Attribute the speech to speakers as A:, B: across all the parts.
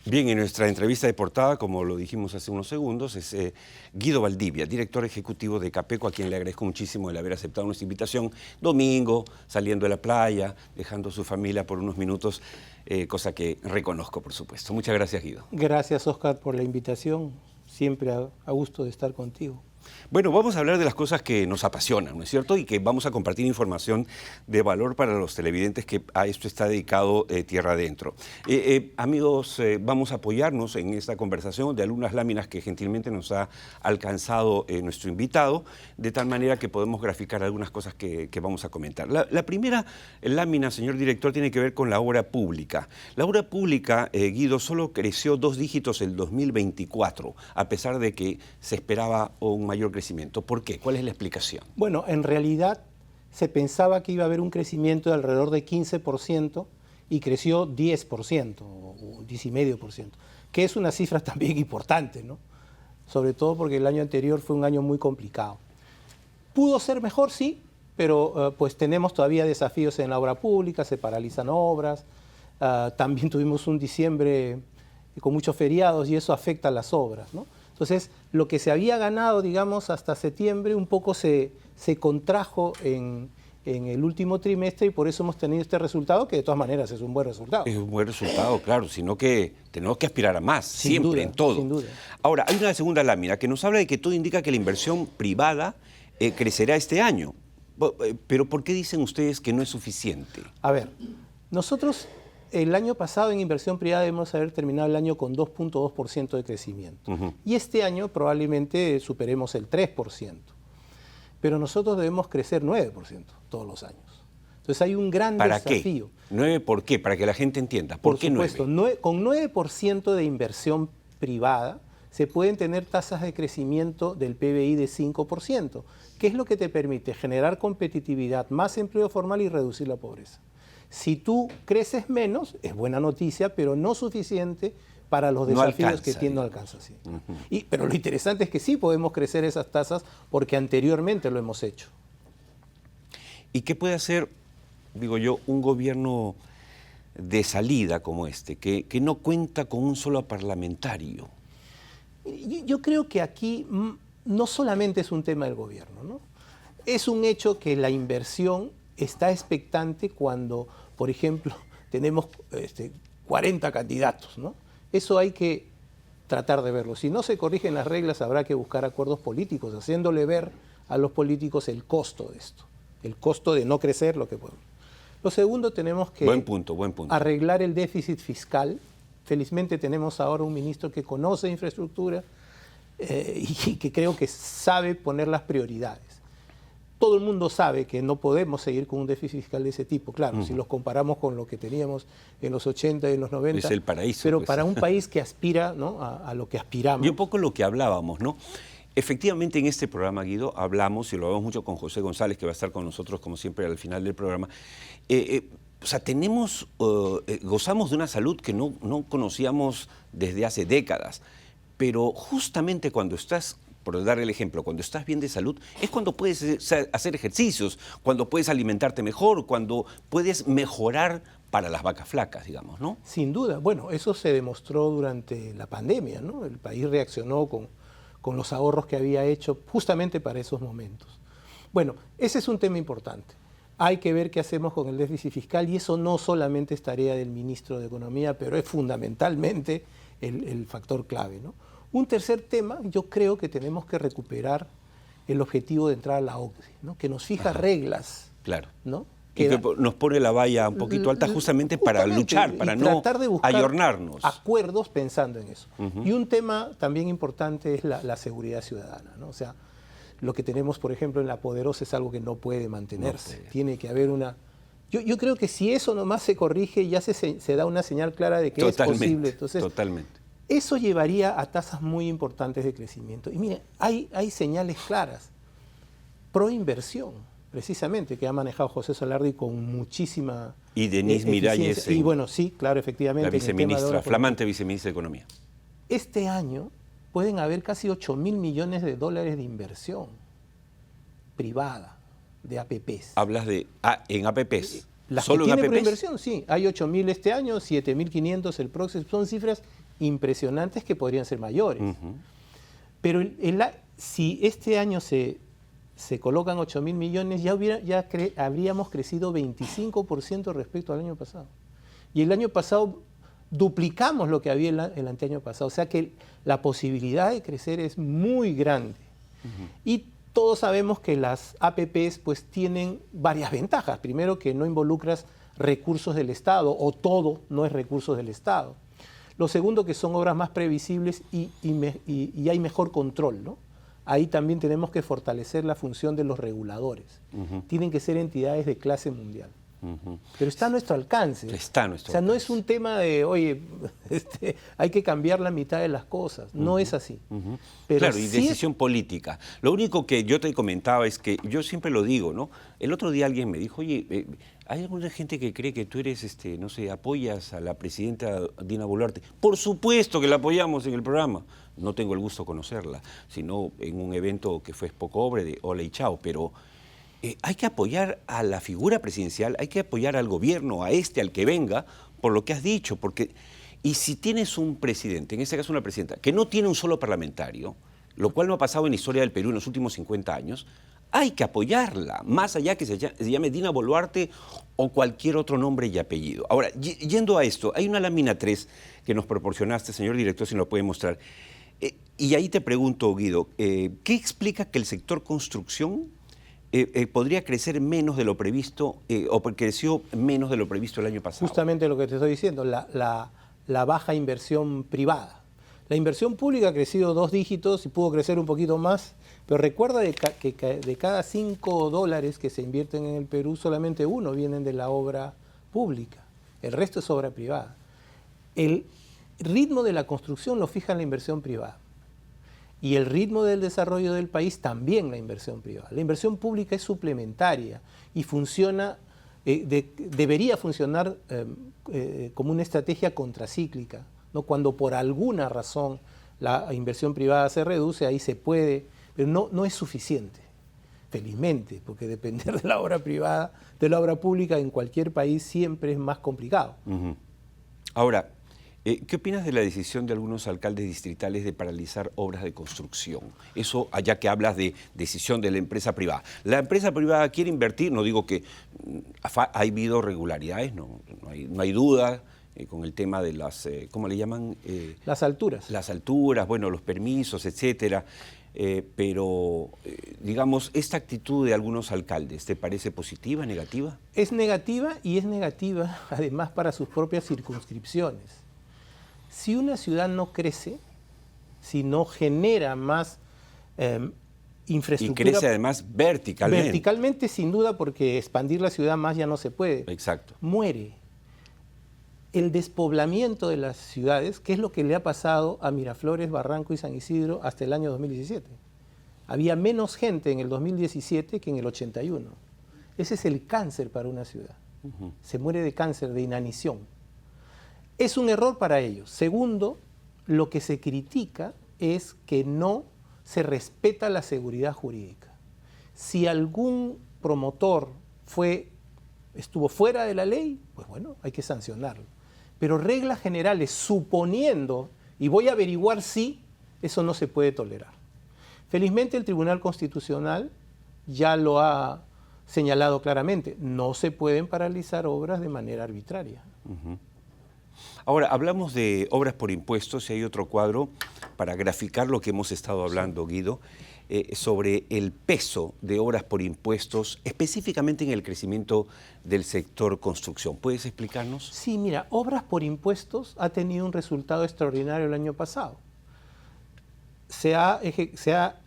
A: Bien, en nuestra entrevista de portada, como lo dijimos hace unos segundos, es Guido Valdivia, director ejecutivo de Capeco, a quien le agradezco muchísimo el haber aceptado nuestra invitación. Domingo, saliendo de la playa, dejando a su familia por unos minutos, cosa que reconozco, por supuesto. Muchas gracias, Guido.
B: Gracias, Oscar, por la invitación. Siempre a gusto de estar contigo.
A: Bueno, vamos a hablar de las cosas que nos apasionan, ¿no es cierto? Y que vamos a compartir información de valor para los televidentes, que a esto está dedicado Tierra Adentro. Amigos, vamos a apoyarnos en esta conversación de algunas láminas que gentilmente nos ha alcanzado nuestro invitado, de tal manera que podemos graficar algunas cosas que vamos a comentar. La primera lámina, señor director, tiene que ver con la obra pública. La obra pública, Guido, solo creció 2 dígitos el 2024, a pesar de que se esperaba un mayor crecimiento. ¿Por qué? ¿Cuál es la explicación?
B: Bueno, en realidad se pensaba que iba a haber un crecimiento de alrededor de 15% y creció 10% o 10,5%, que es una cifra también importante, ¿no? Sobre todo porque el año anterior fue un año muy complicado. ¿Pudo ser mejor? Sí, pero pues tenemos todavía desafíos en la obra pública, se paralizan obras, también tuvimos un diciembre con muchos feriados y eso afecta a las obras, ¿no? Entonces, lo que se había ganado, digamos, hasta septiembre, un poco se contrajo en el último trimestre y por eso hemos tenido este resultado, que de todas maneras es un buen resultado.
A: Es un buen resultado, claro, sino que tenemos que aspirar a más,
B: Sin
A: siempre,
B: duda,
A: en todo.
B: sin duda.
A: Ahora, hay una segunda lámina que nos habla de que todo indica que la inversión privada crecerá este año. Pero ¿por qué dicen ustedes que no es suficiente?
B: A ver, nosotros el año pasado en inversión privada debemos haber terminado el año con 2,2% de crecimiento. Y este año probablemente superemos el 3%. Pero nosotros debemos crecer 9% todos los años. Entonces hay un gran desafío.
A: ¿Para qué? ¿9 por qué? Para que la gente entienda. ¿Por qué 9?
B: Por supuesto, con 9% de inversión privada se pueden tener tasas de crecimiento del PBI de 5%, que es lo que te permite generar competitividad, más empleo formal y reducir la pobreza. Si tú creces menos, es buena noticia, pero no suficiente para los desafíos que no alcanza. Sí. Pero lo interesante es que sí podemos crecer esas tasas porque anteriormente lo hemos hecho.
A: ¿Y qué puede hacer, digo yo, un gobierno de salida como este, que no cuenta con un solo parlamentario?
B: Yo creo que aquí no solamente es un tema del gobierno, ¿no? Es un hecho que la inversión está expectante cuando, por ejemplo, tenemos 40 candidatos, ¿no? Eso hay que tratar de verlo. Si no se corrigen las reglas, habrá que buscar acuerdos políticos, haciéndole ver a los políticos el costo de esto, el costo de no crecer lo que podemos. Lo segundo, tenemos que
A: buen punto.
B: arreglar el déficit fiscal. Felizmente tenemos ahora un ministro que conoce infraestructura y que creo que sabe poner las prioridades. Todo el mundo sabe que no podemos seguir con un déficit fiscal de ese tipo. Claro, si los comparamos con lo que teníamos en los 80 y en los 90.
A: Es el paraíso.
B: Pero
A: pues,
B: para un país que aspira, ¿no?, a lo que aspiramos.
A: Y un poco lo que hablábamos, ¿no? Efectivamente, en este programa, Guido, hablamos, y lo hablamos mucho con José González, que va a estar con nosotros, como siempre, al final del programa. O sea, gozamos de una salud que no conocíamos desde hace décadas. Pero justamente cuando estás, por dar el ejemplo, cuando estás bien de salud, es cuando puedes hacer ejercicios, cuando puedes alimentarte mejor, cuando puedes mejorar para las vacas flacas, digamos, ¿no?
B: Sin duda. Bueno, eso se demostró durante la pandemia, ¿no? El país reaccionó con los ahorros que había hecho justamente para esos momentos. Bueno, ese es un tema importante. Hay que ver qué hacemos con el déficit fiscal y eso no solamente es tarea del ministro de Economía, pero es fundamentalmente el factor clave, ¿no? Un tercer tema, yo creo que tenemos que recuperar el objetivo de entrar a la OCDE, ¿no? Que nos fija reglas,
A: claro,
B: ¿no?
A: Y que nos pone la valla un poquito alta justamente para luchar, para no ayornarnos.
B: Acuerdos pensando en eso. Y un tema también importante es la seguridad ciudadana, ¿no? O sea, lo que tenemos, por ejemplo, en La Poderosa es algo que no puede mantenerse. Tiene que haber una... Yo creo que si eso nomás se corrige, ya se da una señal clara de que es posible. Entonces,
A: totalmente.
B: Eso llevaría a tasas muy importantes de crecimiento. Y mire, hay señales claras. Proinversión, precisamente, que ha manejado José Solardi con muchísima
A: y Denise Miralles.
B: Y bueno, sí, claro, efectivamente.
A: La viceministra, flamante viceministra de Economía.
B: Este año pueden haber casi 8.000 millones de dólares de inversión privada, de APPs.
A: Hablas de en APPs.
B: Las
A: ¿Solo
B: que
A: en
B: tiene
A: APPs?
B: proinversión, sí. Hay 8.000 este año, 7.500 el próximo. Son cifras impresionantes que podrían ser mayores. Pero si este año se colocan 8.000 millones, habríamos crecido 25% respecto al año pasado. Y el año pasado duplicamos lo que había el anteaño pasado. O sea que la posibilidad de crecer es muy grande. Y todos sabemos que las APPs pues tienen varias ventajas. Primero, que no involucras recursos del Estado, o todo no es recursos del Estado. Lo segundo, que son obras más previsibles y hay mejor control, ¿no? Ahí también tenemos que fortalecer la función de los reguladores. Tienen que ser entidades de clase mundial. Pero está a nuestro alcance.
A: Está a nuestro
B: alcance. No es un
A: alcance.
B: tema de, oye, hay que cambiar la mitad de las cosas. No es así. Pero
A: claro, y
B: sí
A: decisión política. Lo único que yo te comentaba es que yo siempre lo digo, ¿no? El otro día alguien me dijo, oye, hay alguna gente que cree que tú eres, no sé, apoyas a la presidenta Dina Boluarte. Por supuesto que la apoyamos en el programa. No tengo el gusto de conocerla, sino en un evento que fue Spocobre de Hola y Chao, pero hay que apoyar a la figura presidencial, hay que apoyar al gobierno, al que venga, por lo que has dicho, porque y si tienes un presidente, en este caso una presidenta, que no tiene un solo parlamentario, lo cual no ha pasado en la historia del Perú en los últimos 50 años, hay que apoyarla, más allá que se llame Dina Boluarte o cualquier otro nombre y apellido. Ahora, yendo a esto, hay una lámina 3 que nos proporcionaste, señor director, si nos lo puede mostrar. Y ahí te pregunto, Guido, ¿qué explica que el sector construcción podría crecer menos de lo previsto o creció menos de lo previsto el año pasado?
B: Justamente lo que te estoy diciendo, la baja inversión privada. La inversión pública ha crecido 2 dígitos y pudo crecer un poquito más, pero recuerda que de cada $5 que se invierten en el Perú, solamente 1 vienen de la obra pública, el resto es obra privada. El ritmo de la construcción lo fija la inversión privada y el ritmo del desarrollo del país también la inversión privada. La inversión pública es suplementaria y funciona, debería funcionar como una estrategia contracíclica, ¿no? Cuando por alguna razón la inversión privada se reduce, ahí se puede, pero no es suficiente, felizmente, porque depender de la obra privada, de la obra pública en cualquier país siempre es más complicado.
A: Ahora, ¿qué opinas de la decisión de algunos alcaldes distritales de paralizar obras de construcción? Eso, allá que hablas de decisión de la empresa privada. La empresa privada quiere invertir, no digo que ha habido irregularidades, no hay duda con el tema de las, ¿cómo le llaman?
B: Las alturas.
A: Las alturas, bueno, los permisos, etcétera. Pero, digamos, ¿esta actitud de algunos alcaldes te parece positiva, negativa?
B: Es negativa y es negativa además para sus propias circunscripciones. Si una ciudad no crece, si no genera más infraestructura...
A: Y crece además verticalmente.
B: Verticalmente, sin duda, porque expandir la ciudad más ya no se puede.
A: Exacto.
B: Muere. El despoblamiento de las ciudades, que es lo que le ha pasado a Miraflores, Barranco y San Isidro hasta el año 2017. Había menos gente en el 2017 que en el 81. Ese es el cáncer para una ciudad. Se muere de cáncer, de inanición. Es un error para ellos. Segundo, lo que se critica es que no se respeta la seguridad jurídica. Si algún promotor estuvo fuera de la ley, pues bueno, hay que sancionarlo. Pero reglas generales, suponiendo, y voy a averiguar si, eso no se puede tolerar. Felizmente el Tribunal Constitucional ya lo ha señalado claramente, no se pueden paralizar obras de manera arbitraria.
A: Ahora, hablamos de obras por impuestos y hay otro cuadro para graficar lo que hemos estado hablando, Guido, sobre el peso de obras por impuestos, específicamente en el crecimiento del sector construcción. ¿Puedes explicarnos?
B: Sí, mira, obras por impuestos ha tenido un resultado extraordinario el año pasado. Se ha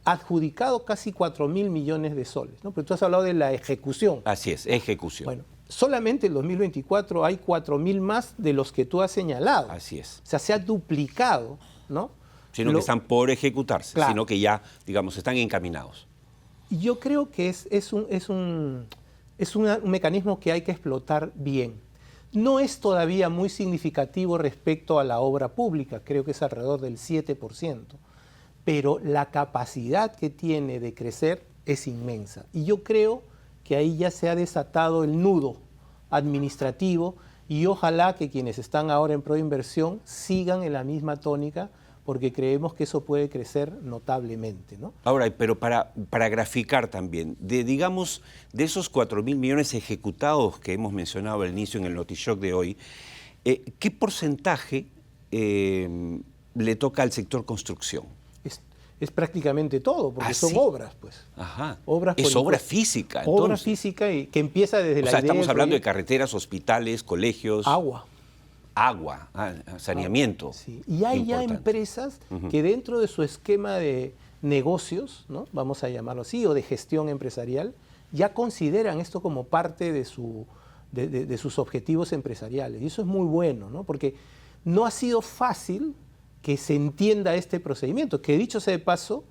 B: adjudicado casi 4.000 millones de soles, ¿no? Pero tú has hablado de la ejecución.
A: Así es, ejecución.
B: Bueno, solamente en 2024 hay 4.000 más de los que tú has señalado.
A: Así es.
B: O sea, se ha duplicado, ¿no?
A: Sino que están por ejecutarse,
B: claro,
A: sino que ya, digamos, están encaminados.
B: Yo creo que es un mecanismo que hay que explotar bien. No es todavía muy significativo respecto a la obra pública, creo que es alrededor del 7%, pero la capacidad que tiene de crecer es inmensa. Y yo creo que ahí ya se ha desatado el nudo administrativo y ojalá que quienes están ahora en Proinversión sigan en la misma tónica, porque creemos que eso puede crecer notablemente, ¿no?
A: Ahora, pero para graficar también, digamos, de esos 4.000 millones ejecutados que hemos mencionado al inicio en el Notishock de hoy, ¿qué porcentaje le toca al sector construcción?
B: Es prácticamente todo, porque son
A: ¿sí?
B: obras, pues.
A: Ajá.
B: Obras
A: es obra física, entonces.
B: Obra física y que empieza desde la idea
A: estamos
B: del
A: hablando de
B: proyecto.
A: carreteras, hospitales, colegios.
B: Agua.
A: Agua, saneamiento.
B: Sí. Y hay ya empresas que dentro de su esquema de negocios, ¿no? Vamos a llamarlo así, o de gestión empresarial, ya consideran esto como parte de sus objetivos empresariales. Y eso es muy bueno, ¿no? Porque no ha sido fácil que se entienda este procedimiento, que dicho sea de paso,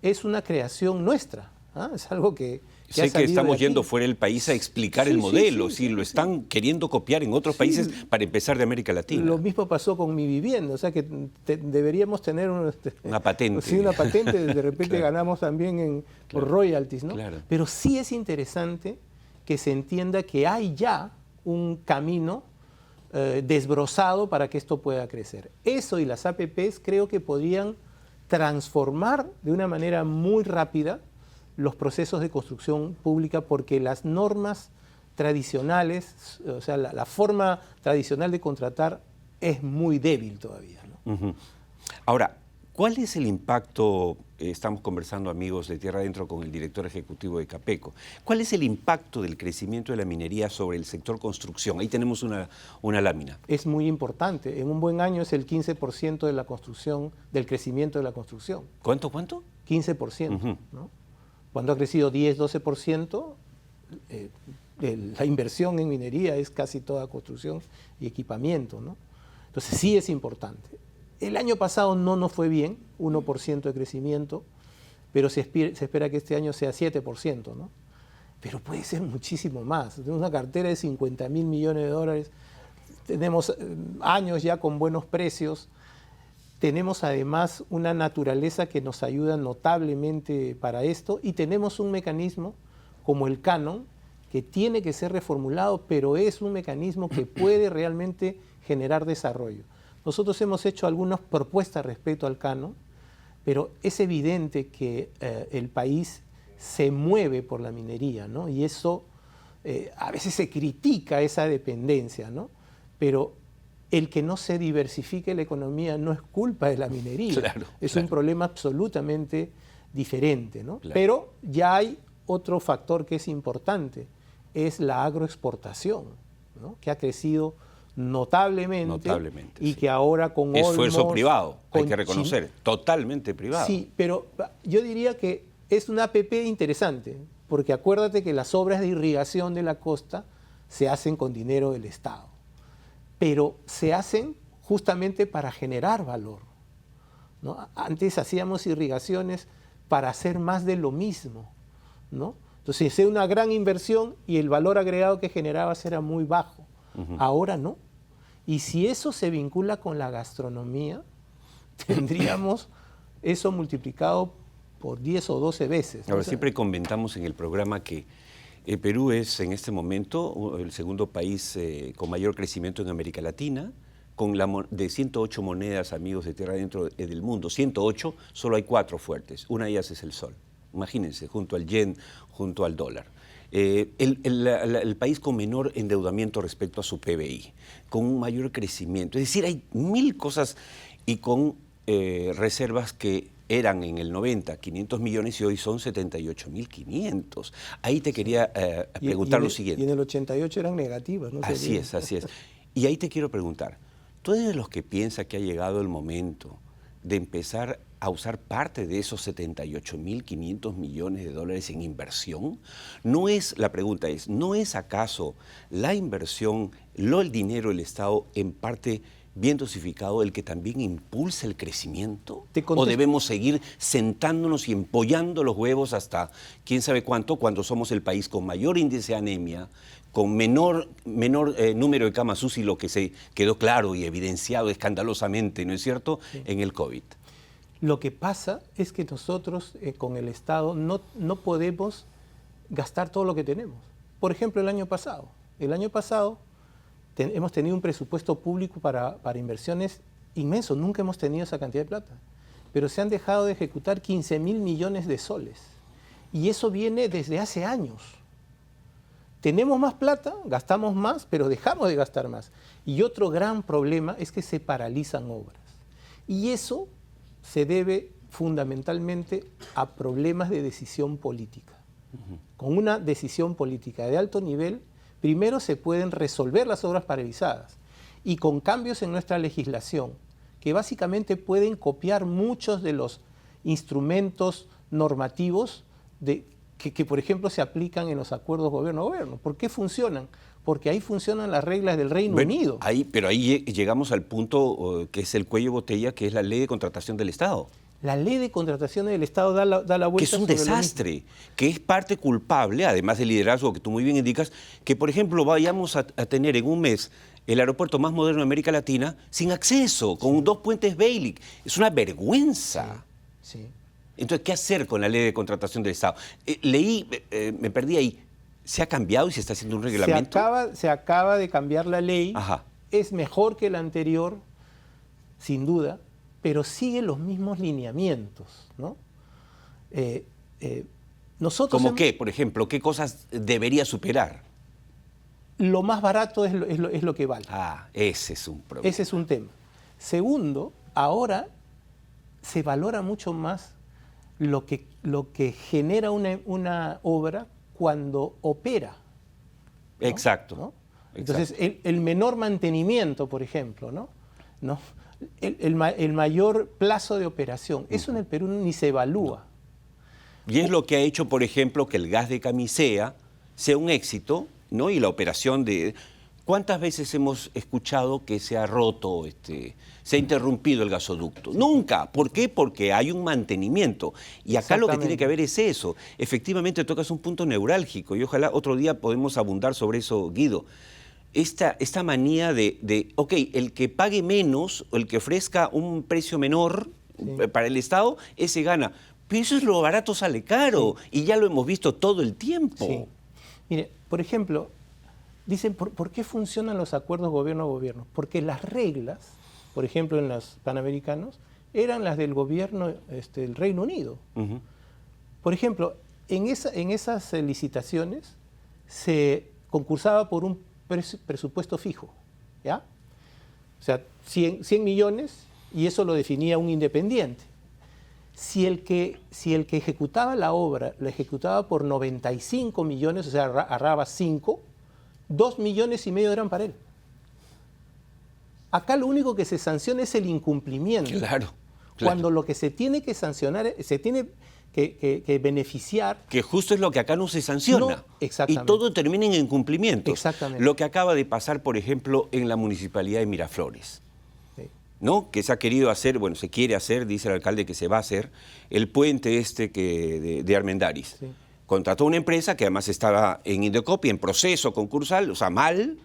B: es una creación nuestra. ¿Ah? Es algo que
A: sé que estamos yendo fuera del país a explicar el modelo, si lo están queriendo copiar en otros países para empezar de América Latina.
B: Lo mismo pasó con Mi Vivienda, o sea que deberíamos tener
A: una patente.
B: Sí, una patente, de repente ganamos también por royalties, ¿no?
A: Claro.
B: Pero sí es interesante que se entienda que hay ya un camino desbrozado para que esto pueda crecer. Eso y las APPs creo que podrían transformar de una manera muy rápida los procesos de construcción pública, porque las normas tradicionales, o sea, la forma tradicional de contratar es muy débil todavía, ¿no?
A: Ahora, ¿cuál es el impacto? Estamos conversando, amigos de Tierra Adentro, con el director ejecutivo de Capeco. ¿Cuál es el impacto del crecimiento de la minería sobre el sector construcción? Ahí tenemos una lámina.
B: Es muy importante. En un buen año es el 15% de la construcción, del crecimiento de la construcción.
A: ¿Cuánto?
B: 15%, ¿no? Cuando ha crecido 10, 12%, la inversión en minería es casi toda construcción y equipamiento, ¿no? Entonces sí es importante. El año pasado no nos fue bien, 1% de crecimiento, pero se espera que este año sea 7%, ¿no? Pero puede ser muchísimo más. Tenemos una cartera de 50.000 millones de dólares, tenemos años ya con buenos precios, tenemos además una naturaleza que nos ayuda notablemente para esto, y tenemos un mecanismo como el canon que tiene que ser reformulado, pero es un mecanismo que puede realmente generar desarrollo. Nosotros hemos hecho algunas propuestas respecto al canon, pero es evidente que el país se mueve por la minería, ¿no? Y eso a veces se critica esa dependencia, ¿no? Pero el que no se diversifique la economía no es culpa de la minería, es un problema absolutamente diferente, ¿no? Pero ya hay otro factor que es importante, es la agroexportación, ¿no? Que ha crecido notablemente y que ahora con
A: esfuerzo
B: Olmos,
A: privado, hay que reconocer, totalmente privado.
B: Sí, pero yo diría que es una APP interesante, porque acuérdate que las obras de irrigación de la costa se hacen con dinero del Estado, pero se hacen justamente para generar valor, ¿no? Antes hacíamos irrigaciones para hacer más de lo mismo, ¿no? Entonces hacía una gran inversión y el valor agregado que generabas era muy bajo. Ahora no. Y si eso se vincula con la gastronomía, tendríamos eso multiplicado por 10 o 12 veces.
A: Ahora, siempre comentamos en el programa que Perú es en este momento el segundo país con mayor crecimiento en América Latina, de 108 monedas, amigos de Tierra Adentro del mundo. 108, solo hay 4 fuertes. Una de ellas es el sol. Imagínense, junto al yen, junto al dólar. El país con menor endeudamiento respecto a su PBI, con un mayor crecimiento. Es decir, hay 1000 cosas y con reservas que eran en el 90 500 millones y hoy son 78.500. Ahí te quería preguntar lo siguiente.
B: Y en el 88 eran negativas, ¿no?
A: Así es. Y ahí te quiero preguntar, ¿tú eres de los que piensa que ha llegado el momento de empezar a usar parte de esos 78.500 millones de dólares en inversión? La pregunta es, ¿no es acaso la inversión, el dinero del Estado en parte bien dosificado el que también impulsa el crecimiento? ¿O debemos seguir sentándonos y empollando los huevos hasta quién sabe cuánto, cuando somos el país con mayor índice de anemia, con menor número de camas UCI, lo que se quedó claro y evidenciado escandalosamente, ¿no es cierto?, en el COVID?
B: Lo que pasa es que nosotros con el Estado no podemos gastar todo lo que tenemos. Por ejemplo, el año pasado hemos tenido un presupuesto público para inversiones inmenso, nunca hemos tenido esa cantidad de plata, pero se han dejado de ejecutar 15.000 millones de soles. Y eso viene desde hace años. Tenemos más plata, gastamos más, pero dejamos de gastar más. Y otro gran problema es que se paralizan obras. Y eso se debe fundamentalmente a problemas de decisión política. Con una decisión política de alto nivel, primero se pueden resolver las obras paralizadas y con cambios en nuestra legislación, que básicamente pueden copiar muchos de los instrumentos normativos que, por ejemplo, se aplican en los acuerdos gobierno-gobierno. ¿Por qué funcionan? Porque ahí funcionan las reglas del Reino Unido.
A: Pero ahí llegamos al punto que es el cuello de botella, que es la ley de contratación del Estado.
B: La ley de contratación del Estado da la vuelta.
A: Que es un desastre, que es parte culpable, además del liderazgo que tú muy bien indicas, que, por ejemplo, vayamos a tener en un mes el aeropuerto más moderno de América Latina sin acceso, con 2 puentes Bailey. Es una vergüenza.
B: Sí.
A: Entonces, ¿qué hacer con la ley de contratación del Estado? Leí, me perdí ahí, ¿se ha cambiado y se está haciendo un reglamento?
B: Se acaba de cambiar la ley.
A: Ajá.
B: Es mejor que la anterior, sin duda, pero sigue los mismos lineamientos, ¿no? Nosotros
A: ¿Cómo qué, por ejemplo? ¿Qué cosas debería superar?
B: Lo más barato es lo que vale.
A: Ah, ese es un problema.
B: Ese es un tema. Segundo, ahora se valora mucho más lo que genera una obra cuando opera, ¿no?
A: Exacto.
B: ¿No? Entonces, el menor mantenimiento, por ejemplo, ¿no? El mayor plazo de operación, eso en el Perú ni se evalúa.
A: Y es lo que ha hecho, por ejemplo, que el gas de Camisea sea un éxito, ¿no? Y la operación de... ¿Cuántas veces hemos escuchado que se ha roto, se ha interrumpido el gasoducto? Nunca. ¿Por qué? Porque hay un mantenimiento. Y acá lo que tiene que haber es eso. Efectivamente tocas un punto neurálgico y ojalá otro día podemos abundar sobre eso, Guido. Esta manía ok, el que pague menos o el que ofrezca un precio menor para el Estado, ese gana. Pero eso es lo barato sale caro y ya lo hemos visto todo el tiempo.
B: Sí. Mire, por ejemplo, dicen, ¿por qué funcionan los acuerdos gobierno-gobierno? Porque las reglas, por ejemplo, en los panamericanos, eran las del gobierno del Reino Unido.
A: Uh-huh.
B: Por ejemplo, en esas licitaciones se concursaba por un presupuesto fijo, ¿ya? O sea, 100 millones y eso lo definía un independiente. Si el que ejecutaba la obra la ejecutaba por 95 millones, o sea, agarraba 5, 2,5 millones eran para él. Acá lo único que se sanciona es el incumplimiento.
A: Claro.
B: Cuando lo que se tiene que sancionar, se tiene que beneficiar.
A: Que justo es lo que acá no se sanciona.
B: No, exactamente.
A: Y todo termina en incumplimientos.
B: Exactamente.
A: Lo que acaba de pasar, por ejemplo, en la municipalidad de Miraflores.
B: Sí.
A: ¿No? Que se ha querido hacer, bueno, se quiere hacer, dice el alcalde que se va a hacer, el puente de Armendáriz.
B: Sí.
A: Contrató una empresa que además estaba en Indecopi, en proceso concursal, o sea, mal,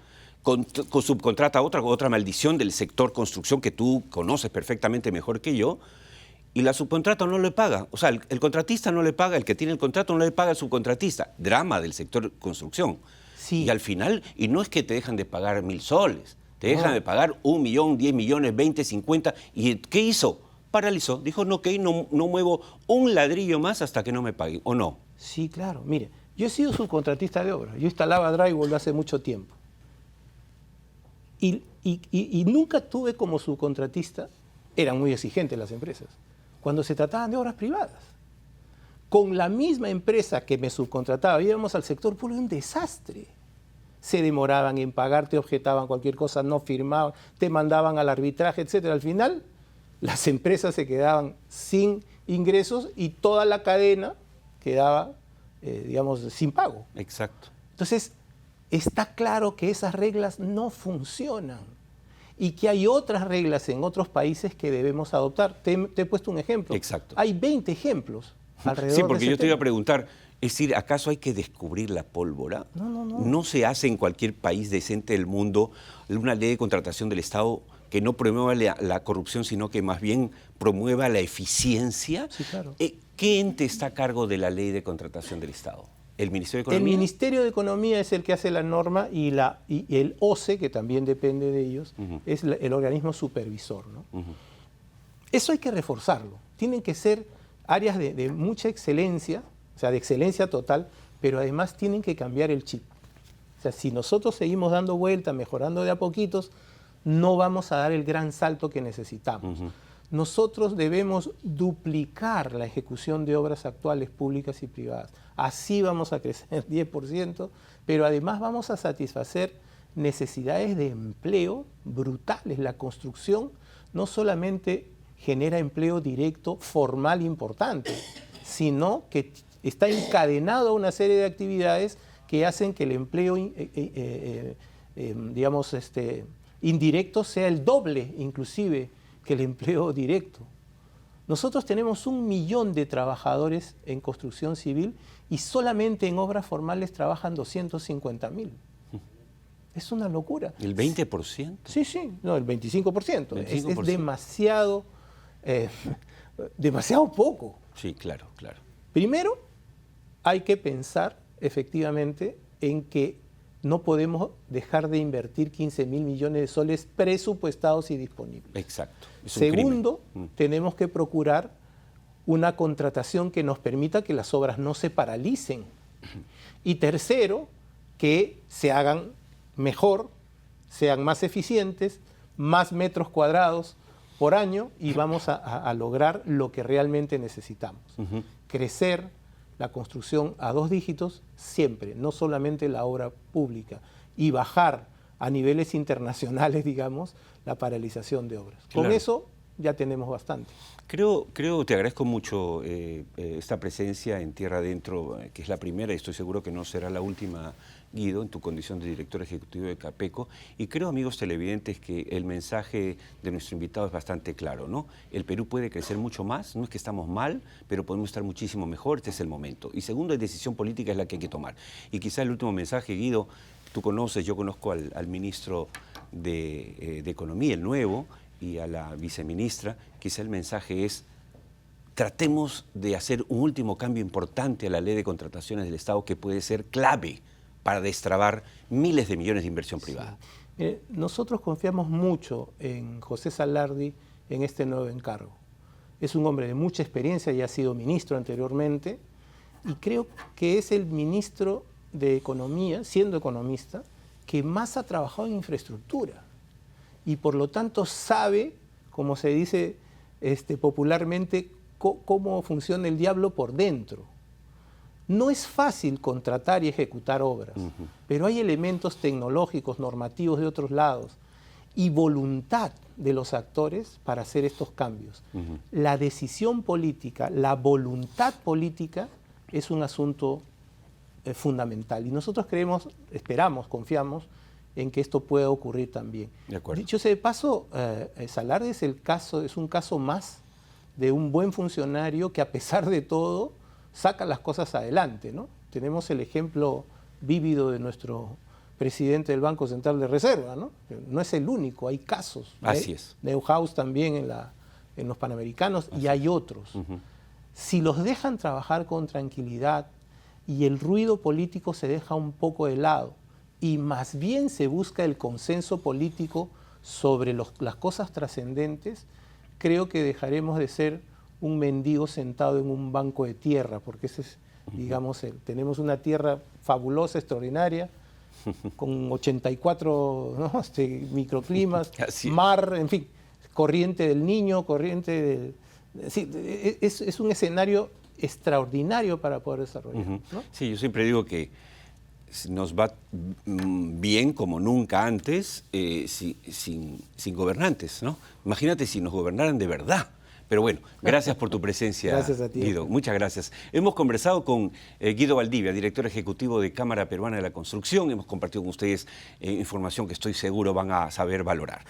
A: subcontrata a otra maldición del sector construcción que tú conoces perfectamente mejor que yo, y la subcontrata no le paga. O sea, el contratista no le paga, el que tiene el contrato no le paga al subcontratista. Drama del sector construcción.
B: Sí.
A: Y al final, y no es que te dejan de pagar 1.000 soles, te dejan de pagar 1 millón, 10 millones, 20, 50. ¿Y qué hizo? Paralizó. Dijo, no, ok, no muevo un ladrillo más hasta que no me paguen, ¿o no?
B: Sí, claro. Mire, yo he sido subcontratista de obra. Yo instalaba drywall hace mucho tiempo. Y nunca tuve como subcontratista, eran muy exigentes las empresas, cuando se trataban de obras privadas. Con la misma empresa que me subcontrataba, íbamos al sector público, un desastre. Se demoraban en pagar, te objetaban cualquier cosa, no firmaban, te mandaban al arbitraje, etc. Al final, las empresas se quedaban sin ingresos y toda la cadena quedaba, digamos, sin pago.
A: Exacto.
B: Entonces, está claro que esas reglas no funcionan y que hay otras reglas en otros países que debemos adoptar. Te he puesto un ejemplo.
A: Exacto.
B: Hay 20 ejemplos alrededor
A: Sí, porque
B: de ese
A: yo te iba a
B: tema.
A: preguntar, es decir, ¿acaso hay que descubrir la pólvora?
B: No.
A: ¿No se hace en cualquier país decente del mundo una ley de contratación del Estado que no promueva la corrupción, sino que más bien promueva la eficiencia?
B: Sí, claro.
A: ¿Qué ente está a cargo de la ley de contratación del Estado? ¿El Ministerio de
B: El
A: Economía?
B: Ministerio de Economía es el que hace la norma y el OCE, que también depende de ellos, es el organismo supervisor, ¿no? Eso hay que reforzarlo. Tienen que ser áreas de mucha excelencia, o sea, de excelencia total, pero además tienen que cambiar el chip. O sea, si nosotros seguimos dando vueltas, mejorando de a poquitos, no vamos a dar el gran salto que necesitamos. Nosotros debemos duplicar la ejecución de obras actuales públicas y privadas. Así vamos a crecer 10%, pero además vamos a satisfacer necesidades de empleo brutales. La construcción no solamente genera empleo directo, formal, importante, sino que está encadenado a una serie de actividades que hacen que el empleo, digamos, indirecto sea el doble, inclusive, que el empleo directo. Nosotros tenemos 1 millón de trabajadores en construcción civil y solamente en obras formales trabajan 250.000. Es una locura.
A: ¿El 20%?
B: Sí, no, el 25%.
A: 25%.
B: Es demasiado, demasiado poco.
A: Sí, claro.
B: Primero, hay que pensar efectivamente en que no podemos dejar de invertir 15.000 millones de soles presupuestados y disponibles.
A: Exacto.
B: Segundo, tenemos que procurar una contratación que nos permita que las obras no se paralicen. Y tercero, que se hagan mejor, sean más eficientes, más metros cuadrados por año y vamos a lograr lo que realmente necesitamos. Crecer la construcción a 2 dígitos siempre, no solamente la obra pública, y bajar a niveles internacionales, digamos, la paralización de obras.
A: Claro.
B: Con eso ya tenemos bastante.
A: Creo, te agradezco mucho esta presencia en Tierra Adentro, que es la primera y estoy seguro que no será la última, Guido, en tu condición de director ejecutivo de Capeco. Y creo, amigos televidentes, que el mensaje de nuestro invitado es bastante claro, ¿no? El Perú puede crecer mucho más, no es que estamos mal, pero podemos estar muchísimo mejor, este es el momento. Y segundo, la decisión política es la que hay que tomar. Y quizá el último mensaje, Guido, tú conoces, yo conozco al ministro de Economía, el nuevo, y a la viceministra, quizá el mensaje es: tratemos de hacer un último cambio importante a la ley de contrataciones del Estado que puede ser clave para destrabar miles de millones de inversión privada.
B: Sí. Nosotros confiamos mucho en José Salardi en este nuevo encargo. Es un hombre de mucha experiencia, ya ha sido ministro anteriormente, y creo que es el ministro de Economía, siendo economista, que más ha trabajado en infraestructura. Y por lo tanto sabe, como se dice popularmente, cómo funciona el diablo por dentro. No es fácil contratar y ejecutar obras, pero hay elementos tecnológicos, normativos de otros lados y voluntad de los actores para hacer estos cambios. La decisión política, la voluntad política es un asunto fundamental y nosotros creemos, esperamos, confiamos en que esto pueda ocurrir también.
A: De acuerdo.
B: Dicho sea de paso, Salardi es un caso más de un buen funcionario que a pesar de todo saca las cosas adelante, ¿no? Tenemos el ejemplo vívido de nuestro presidente del Banco Central de Reserva, ¿no? No es el único, hay casos.
A: Así es.
B: Neuhaus también en los Panamericanos y hay otros. Si los dejan trabajar con tranquilidad y el ruido político se deja un poco de lado y más bien se busca el consenso político sobre las cosas trascendentes, creo que dejaremos de ser un mendigo sentado en un banco de tierra, porque ese es, digamos, tenemos una tierra fabulosa, extraordinaria, con 84 ¿no? microclimas, mar, en fin, corriente del Niño, corriente del... Sí, es un escenario extraordinario para poder desarrollar. ¿No?
A: Sí, yo siempre digo que nos va bien como nunca antes sin gobernantes, ¿no? Imagínate si nos gobernaran de verdad. Pero bueno, gracias por tu presencia,
B: gracias a ti,
A: Guido. Muchas gracias. Hemos conversado con Guido Valdivia, director ejecutivo de Cámara Peruana de la Construcción. Hemos compartido con ustedes información que estoy seguro van a saber valorar.